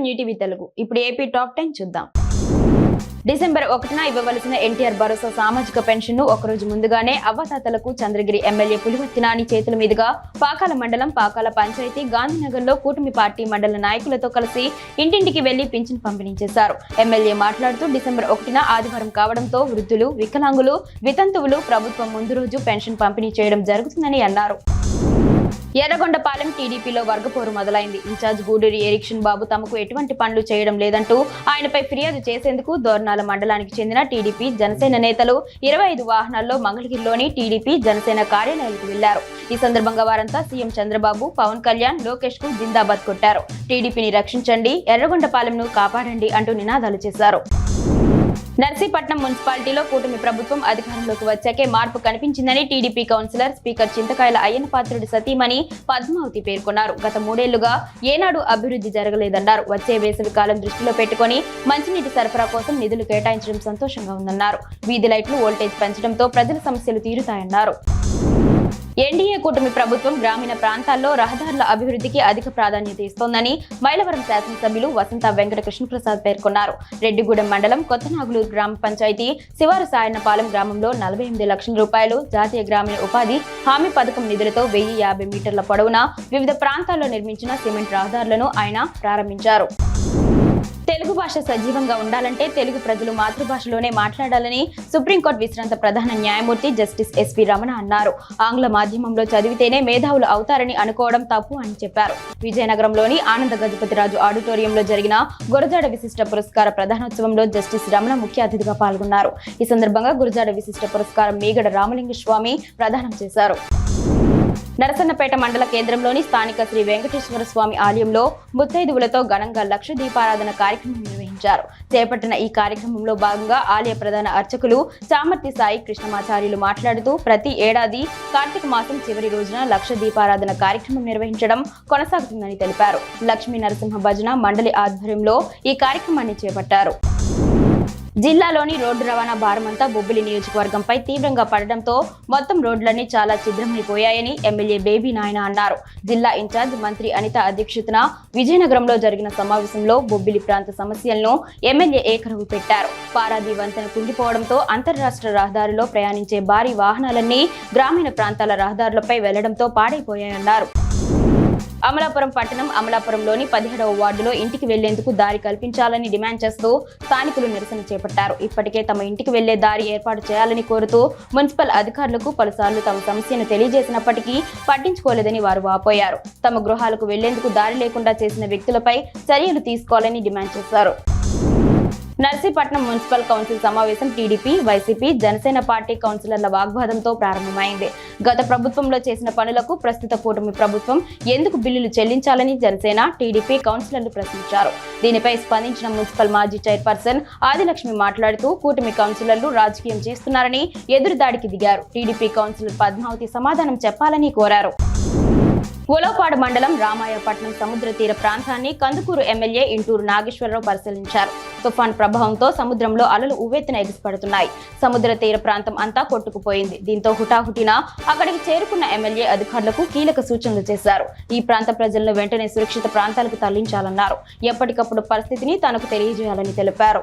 New TV Telugu. ఇప్పుడు AP top 10 చూద్దాం. December 1న ఇవ్వవలసిన ఎన్టీఆర్ భరోసా సామాజిక పెన్షన్ ను ఒకరోజు ముందుగానే అవ్వతాతలకు చంద్రగిరి ఎమ్మెల్యే పులివర్తి నాని చేతుల మీదుగా పాకాల మండలం పాకాల పంచాయతీ గాంధీనగర్ లో కూటమి పార్టీ మండల నాయకులతో కలిసి ఇంటింటికి వెళ్లి పింఛన్ పంపిణీ చేశారు. ఎమ్మెల్యే మాట్లాడుతూ డిసెంబర్ 1న ఆదివారం కావడంతో వృద్ధులు, వికలాంగులు, వితంతువులు ప్రభుత్వం ముందు రోజు పెన్షన్ పంపిణీ చేయడం జరుగుతుందని అన్నారు. ఎర్రగొండపాలెం టీడీపీలో వర్గపోరు మొదలైంది. ఇన్ఛార్జ్ గూడూరి ఎరిక్షన్ బాబు తమకు ఎటువంటి పనులు చేయడం లేదంటూ ఆయనపై ఫిర్యాదు చేసేందుకు దోర్నాల మండలానికి చెందిన టీడీపీ, జనసేన నేతలు 25 వాహనాల్లో మంగళగిరిలోని టీడీపీ, జనసేన కార్యాలయాలకు వెళ్లారు. ఈ సందర్భంగా వారంతా సీఎం చంద్రబాబు, పవన్ కళ్యాణ్, లోకేష్ కు జిందాబాద్ కొట్టారు. టీడీపీని రక్షించండి, ఎర్రగొండపాలెంను కాపాడండి అంటూ నినాదాలు చేశారు. నర్సీపట్నం మున్సిపాలిటీలో కూటమి ప్రభుత్వం అధికారంలోకి వచ్చాకే మార్పు కనిపించిందని టీడీపీ కౌన్సిలర్, స్పీకర్ చింతకాయల అయ్యన్న పాత్రుడి సతీమణి పద్మావతి పేర్కొన్నారు. గత 3 ఏళ్లుగా ఏనాడు అభివృద్ధి జరగలేదన్నారు. వచ్చే వేసవి కాలం దృష్టిలో పెట్టుకుని మంచినీటి సరఫరా కోసం నిధులు కేటాయించడం సంతోషంగా ఉందన్నారు. వీధి లైట్లు, వోల్టేజ్ పెంచడంతో ప్రజల సమస్యలు తీరుతాయన్నారు. ఎన్డీఏ కూటమి ప్రభుత్వం గ్రామీణ ప్రాంతాల్లో రహదారుల అభివృద్ధికి అధిక ప్రాధాన్యత ఇస్తోందని మైలవరం శాసనసభ్యులు వసంత వెంకట కృష్ణప్రసాద్ పేర్కొన్నారు. రెడ్డిగూడెం మండలం కొత్తనాగులూరు గ్రామ పంచాయతీ శివారు సాయన్నపాలెం గ్రామంలో 48 లక్షల రూపాయలు జాతీయ గ్రామీణ ఉపాధి హామీ పథకం నిధులతో 1050 మీటర్ల పొడవున వివిధ ప్రాంతాల్లో నిర్మించిన సిమెంట్ రహదారులను ఆయన ప్రారంభించారు. తెలుగు భాష సజీవంగా ఉండాలంటే తెలుగు ప్రజలు మాతృభాషలోనే మాట్లాడాలని సుప్రీంకోర్టు విశ్రాంత ప్రధాన న్యాయమూర్తి జస్టిస్ ఎస్వి రమణ అన్నారు. ఆంగ్ల మాధ్యమంలో చదివితేనే మేధావులు అవుతారని అనుకోవడం తప్పు అని చెప్పారు. విజయనగరంలోని ఆనంద గజపతిరాజు ఆడిటోరియంలో జరిగిన గురజాడ విశిష్ట పురస్కార ప్రధానోత్సవంలో జస్టిస్ రమణ ముఖ్య అతిథిగా పాల్గొన్నారు. ఈ సందర్భంగా గురజాడ విశిష్ట పురస్కారం మీగడ రామలింగ స్వామి ప్రదానం చేశారు. నరసన్నపేట మండల కేంద్రంలోని స్థానిక శ్రీ వెంకటేశ్వర స్వామి ఆలయంలో ముత్తైదువులతో ఘనంగా లక్ష దీపారాధన కార్యక్రమం నిర్వహించారు. చేపట్టిన ఈ కార్యక్రమంలో భాగంగా ఆలయ ప్రధాన అర్చకులు చామర్తి సాయి కృష్ణమాచార్యులు మాట్లాడుతూ ప్రతి ఏడాది కార్తీక మాసం చివరి రోజున లక్ష దీపారాధన కార్యక్రమం నిర్వహించడం కొనసాగుతుందని తెలిపారు. లక్ష్మీ నరసింహ భజన మండలి ఆధ్వర్యంలో ఈ కార్యక్రమాన్ని చేపట్టారు. జిల్లాలోని రోడ్డు రవాణా భారమంతా బొబ్బిలి నియోజకవర్గంపై తీవ్రంగా పడడంతో మొత్తం రోడ్లన్నీ చాలా ఛిద్రమైపోయాయని ఎమ్మెల్యే బేబీ నాయన అన్నారు. జిల్లా ఇన్ఛార్జ్ మంత్రి అనిత అధ్యక్షతన విజయనగరంలో జరిగిన సమావేశంలో బొబ్బిలి ప్రాంత సమస్యలను ఎమ్మెల్యే ఏకరవు పెట్టారు. పారాది వంతెన కుంగిపోవడంతో అంతర్రాష్ట్ర రహదారిలో ప్రయాణించే భారీ వాహనాలన్నీ గ్రామీణ ప్రాంతాల రహదారులపై వెళ్లడంతో పాడైపోయాయన్నారు. అమలాపురం పట్టణం అమలాపురంలోని 17వ వార్డులో ఇంటికి వెళ్లేందుకు దారి కల్పించాలని డిమాండ్ చేస్తూ స్థానికులు నిరసన చేపట్టారు. ఇప్పటికే తమ ఇంటికి వెళ్లే దారి ఏర్పాటు చేయాలని కోరుతూ మున్సిపల్ అధికారులకు పలుసార్లు తమ సమస్యను తెలియజేసినప్పటికీ పట్టించుకోలేదని వారు వాపోయారు. తమ గృహాలకు వెళ్లేందుకు దారి లేకుండా చేసిన వ్యక్తులపై చర్యలు తీసుకోవాలని డిమాండ్ చేశారు. నర్సీపట్నం మున్సిపల్ కౌన్సిల్ సమావేశం టీడీపీ, వైసీపీ, జనసేన పార్టీ కౌన్సిలర్ల వాగ్వాదంతో ప్రారంభమైంది. గత ప్రభుత్వంలో చేసిన పనులకు ప్రస్తుత కూటమి ప్రభుత్వం ఎందుకు బిల్లులు చెల్లించాలని జనసేన, టీడీపీ కౌన్సిలర్లు ప్రశ్నించారు. దీనిపై స్పందించిన మున్సిపల్ మాజీ చైర్పర్సన్ ఆదిలక్ష్మి మాట్లాడుతూ కూటమి కౌన్సిలర్లు రాజకీయం చేస్తున్నారని ఎదురుదాడికి దిగారు. టీడీపీ కౌన్సిలర్ పద్మావతి సమాధానం చెప్పాలని కోరారు. ఉలవపాడు మండలం రామాయపట్నం సముద్ర తీర ప్రాంతాన్ని కందుకూరు ఎమ్మెల్యే ఇంటూరు నాగేశ్వరరావు పరిశీలించారు. తుఫాన్ ప్రభావంతో సముద్రంలో అలలు ఉవ్వెత్తున ఎగిసిపడుతున్నాయి. సముద్ర తీర ప్రాంతం అంతా కొట్టుకుపోయింది. దీంతో హుటాహుటిన అక్కడికి చేరుకున్న ఎమ్మెల్యే అధికారులకు కీలక సూచనలు చేశారు. ఈ ప్రాంత ప్రజలను వెంటనే సురక్షిత ప్రాంతాలకు తరలించాలన్నారు. ఎప్పటికప్పుడు పరిస్థితిని తనకు తెలియజేయాలని తెలిపారు.